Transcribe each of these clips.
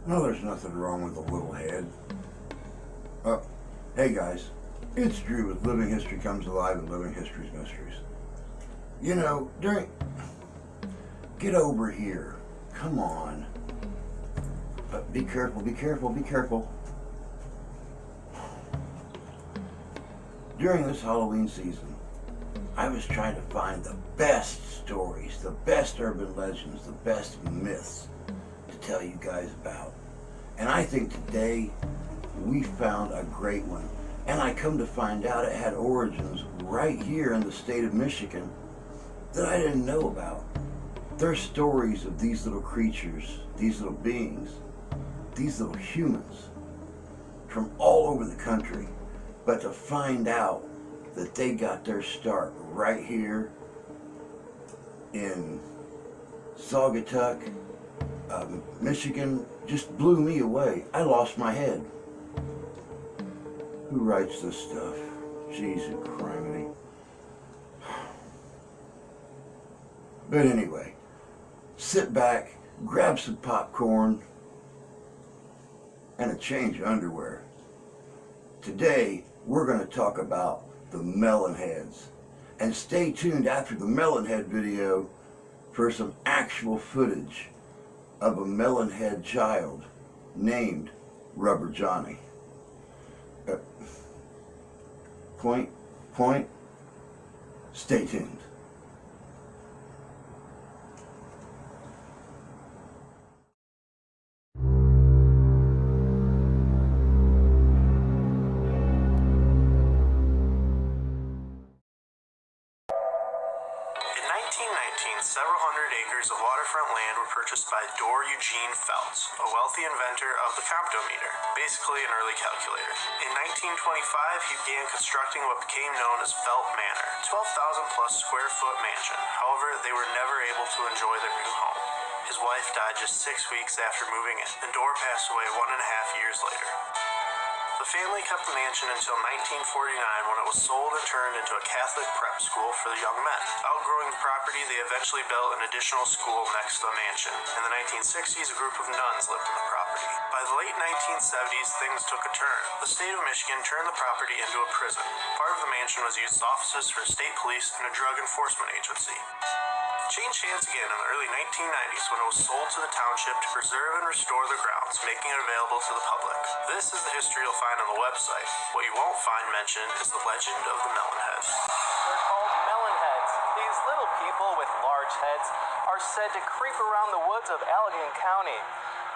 No, there's nothing wrong with a little head. Hey guys, it's Drew with Living History Comes Alive and Living History's Mysteries. You know, get over here. Come on. Be careful, be careful, be careful. During this Halloween season, I was trying to find the best stories, the best urban legends, the best myths to tell you guys about. And I think today we found a great one. And I come to find out it had origins right here in the state of Michigan that I didn't know about. There are stories of these little creatures, these little beings, these little humans from all over the country. But to find out that they got their start right here in Saugatuck, Michigan, just blew me away. I lost my head. Who writes this stuff? Jesus criminy. But anyway, sit back, grab some popcorn, and a change of underwear. Today, we're going to talk about the Melonheads. And stay tuned after the Melonhead video for some actual footage of a Melonhead child named Rubber Johnny. Point, stay tuned. Several hundred acres of waterfront land were purchased by Dor Eugene Felt, a wealthy inventor of the comptometer, basically an early calculator. In 1925, he began constructing what became known as Felt Manor, 12,000 plus square foot mansion. However, they were never able to enjoy their new home. His wife died just 6 weeks after moving in, and Dor passed away 1.5 years later. The family kept the mansion until 1949 when it was sold and turned into a Catholic prep school for the young men. Outgrowing the property, they eventually built an additional school next to the mansion. In the 1960s, a group of nuns lived in the property. By the late 1970s, things took a turn. The state of Michigan turned the property into a prison. Part of the mansion was used as offices for state police and a drug enforcement agency. Changed hands again in the early 1990s when it was sold to the township to preserve and restore the grounds, making it available to the public. This is the history you'll find on the website. What you won't find mentioned is the legend of the Melonheads. They're called Melonheads. These little people with large heads are said to creep around the woods of Allegan County.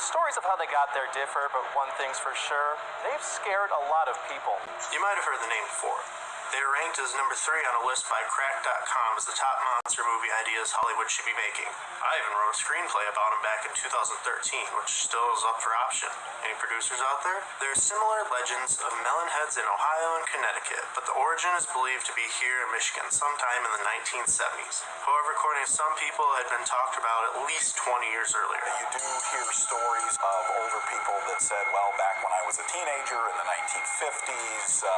Stories of how they got there differ, but one thing's for sure, they've scared a lot of people. You might have heard the name before. They are ranked as number 3 on a list by Crack.com as the top monster movie ideas Hollywood should be making. I even wrote a screenplay about them back in 2013, which still is up for option. Any producers out there? There are similar legends of Melonheads in Ohio and Connecticut, but the origin is believed to be here in Michigan sometime in the 1970s. However, according to some people, it had been talked about at least 20 years earlier. You do hear stories of older people that said, well, back when I was a teenager in the 1950s,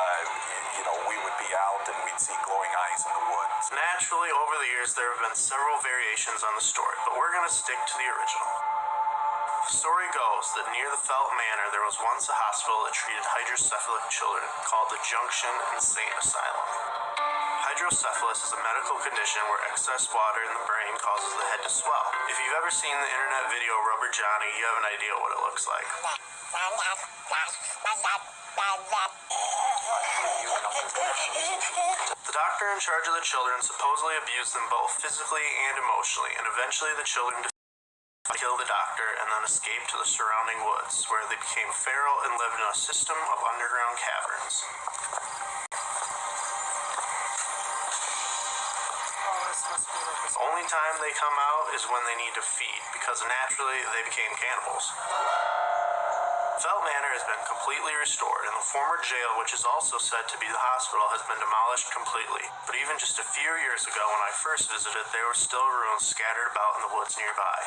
we would be out and we'd see glowing eyes in the woods. Naturally, over the years, there have been several variations on the story, but we're going to stick to the original. The story goes that near the Felt Manor, there was once a hospital that treated hydrocephalic children called the Junction Insane Asylum. Hydrocephalus is a medical condition where excess water in the brain causes the head to swell. If you've ever seen the internet video Rubber Johnny, you have an idea what it looks like. The doctor in charge of the children supposedly abused them both physically and emotionally, and eventually the children killed the doctor and then escaped to the surrounding woods, where they became feral and lived in a system of underground caverns. The only time they come out is when they need to feed, because naturally they became cannibals. Felt Manor has been completely restored, and the former jail, which is also said to be the hospital, has been demolished completely. But even just a few years ago when I first visited, there were still ruins scattered about in the woods nearby.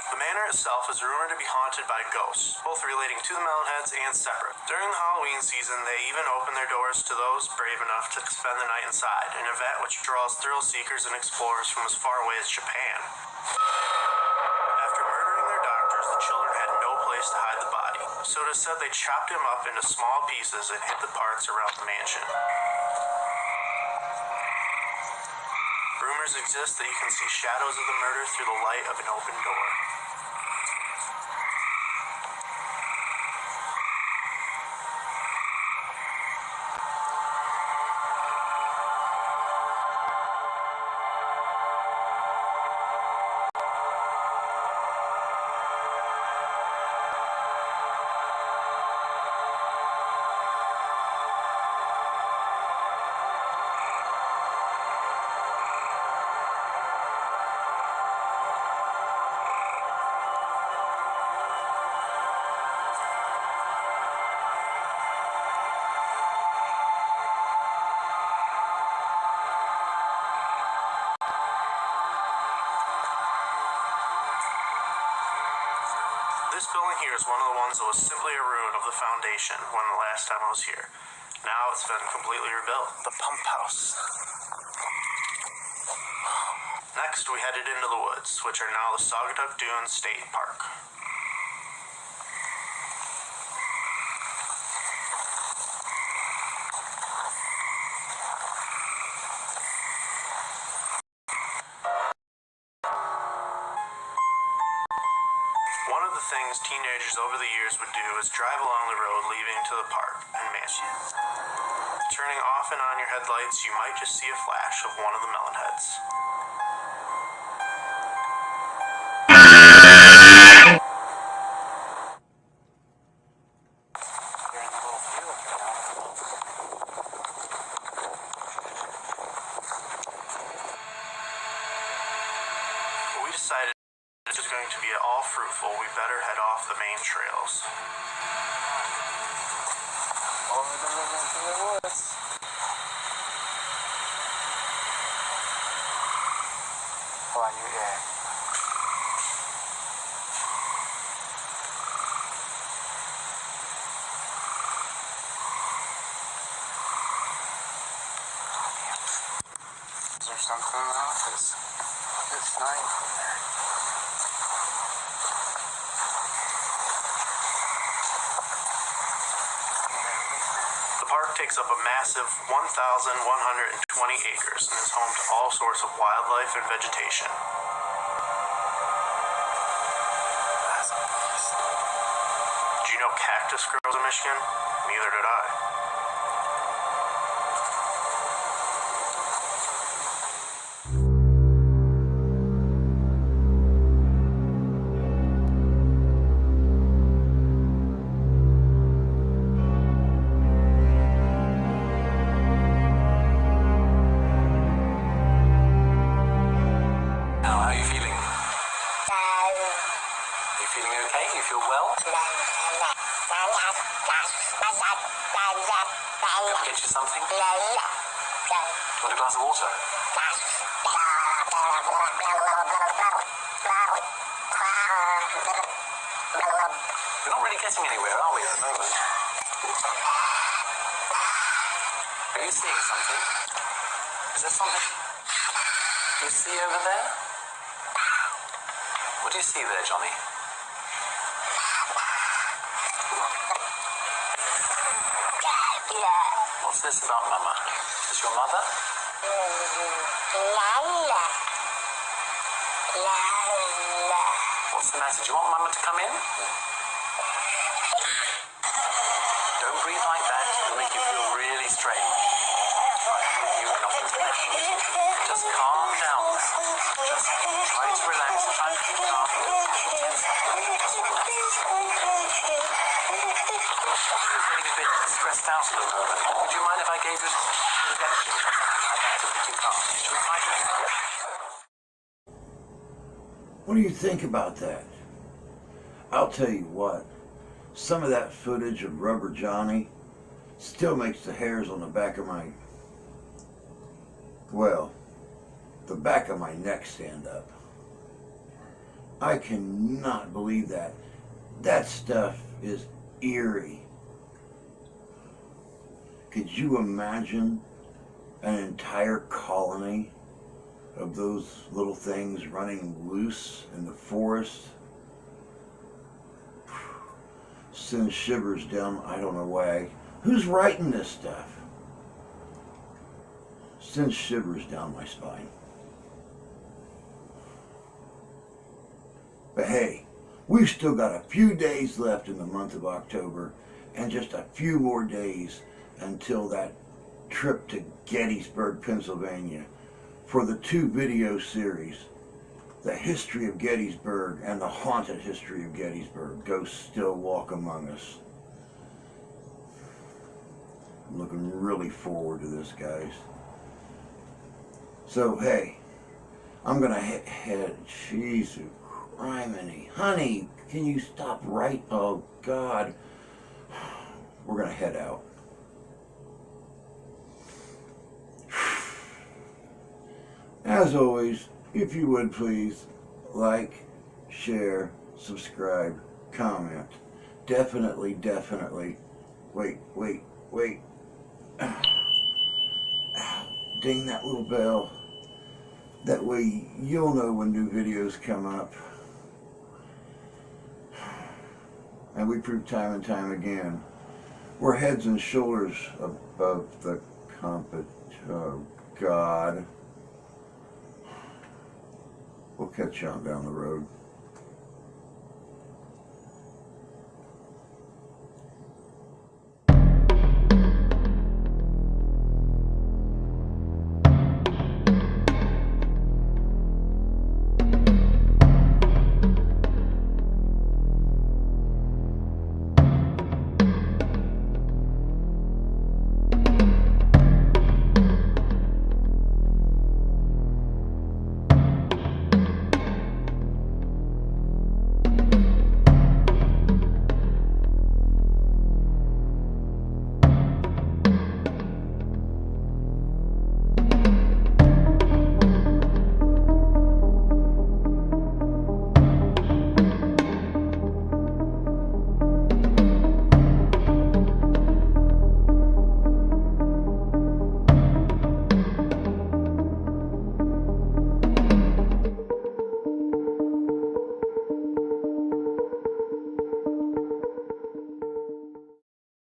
The manor itself is rumored to be haunted by ghosts, both relating to the Melonheads and separate. During the Halloween season, they even open their doors to those brave enough to spend the night inside, an event which draws thrill seekers and explorers from as far away as Japan. After murdering their doctors, the children had no place so it is said they chopped him up into small pieces and hid the parts around the mansion. Rumors exist that you can see shadows of the murder through the light of an open door. This building here is one of the ones that was simply a ruin of the foundation when the last time I was here. Now it's been completely rebuilt. The pump house. Next, we headed into the woods, which are now the Saugatuck Dunes State Park. One of the things teenagers over the years would do is drive along the road leading to the park and mansion. Turning off and on your headlights, you might just see a flash of one of the Melonheads. You're in the little field now. We decided if this is going to be at all fruitful, we better head off the main trails. Over the woods. Oh, I knew that. Is there something in the office? It's night in there. The park takes up a massive 1,120 acres and is home to all sorts of wildlife and vegetation. That's nice. Did you know cactus grows in Michigan? Neither did I. Now, how are you feeling? Are you feeling okay? You feel well? Get you something? Want a glass of water? We're not really getting anywhere, are we, at the moment? Are you seeing something? Is there something you see over there? What do you see there, Johnny? What's this about Mama? Is this your mother? What's the matter? Do you want Mama to come in? Don't breathe like that. It'll make you feel really strange. Nothing's gonna happen. Just calm down. Just try to relax. Try to keep calm. Don't tense up. Just relax. You're getting a bit stressed out at the moment. Would you mind if I gave you some injection or something like that to make you calm? Should we try to? What do you think about that? I'll tell you what, some of that footage of Rubber Johnny still makes the hairs on the back of my, well, the back of my neck stand up. I cannot believe that. That stuff is eerie. Could you imagine an entire colony of those little things running loose in the forest? sends shivers down, I don't know why. Who's writing this stuff? Sends shivers down my spine. But hey, we've still got a few days left in the month of October, and just a few more days until that trip to Gettysburg, Pennsylvania, for the 2 video series, The History of Gettysburg and The Haunted History of Gettysburg, Ghosts Still Walk Among Us. I'm looking really forward to this, guys. So, hey, I'm going to head, Jesus criminy. Honey, can you stop right? Oh, God. We're going to head out. As always, if you would please, like, share, subscribe, comment. Definitely. Wait. Ding that little bell. That way you'll know when new videos come up. And we prove time and time again, we're heads and shoulders above the oh God. We'll catch you on down the road.